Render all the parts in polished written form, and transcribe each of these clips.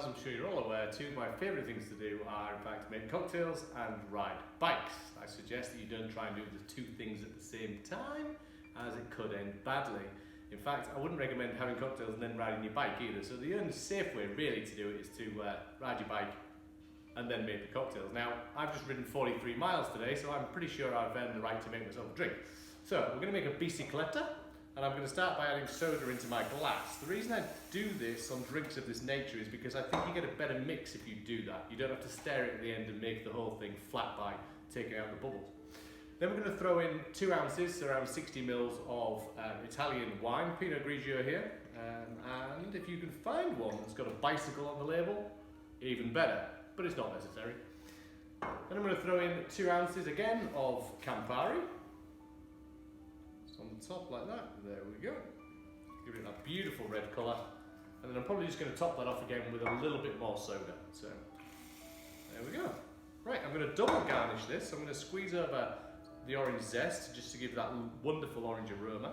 as I'm sure you're all aware, two of my favourite things to do are in fact make cocktails and ride bikes. I suggest that you don't try and do the two things at the same time, as it could end badly. In fact, I wouldn't recommend having cocktails and then riding your bike either. So the only safe way really to do it is to ride your bike and then make the cocktails. Now, I've just ridden 43 miles today, so I'm pretty sure I've earned the right to make myself a drink. So we're going to make a bicicletta, and I'm going to start by adding soda into my glass. The reason I do this on drinks of this nature is because I think you get a better mix if you do that. You don't have to stare at the end and make the whole thing flat by taking out the bubbles. Then we're going to throw in 2 ounces, so around 60 mils of Italian wine, Pinot Grigio here. And if you can find one that's got a bicycle on the label, even better, but it's not necessary. Then I'm going to throw in 2 ounces again of Campari. Just on the top like that, there we go. Give it that beautiful red colour. And then I'm probably just going to top that off again with a little bit more soda. So, there we go. Right, I'm going to double garnish this. I'm going to squeeze over the orange zest just to give that wonderful orange aroma.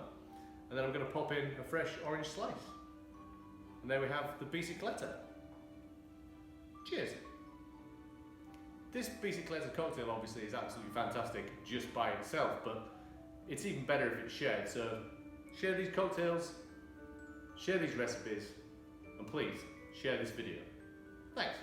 And then I'm going to pop in a fresh orange slice. And there we have the bicicletta. Cheers. This Bicicletta cocktail obviously is absolutely fantastic just by itself, but it's even better if it's shared. So share these cocktails, share these recipes, and please share this video. Thanks.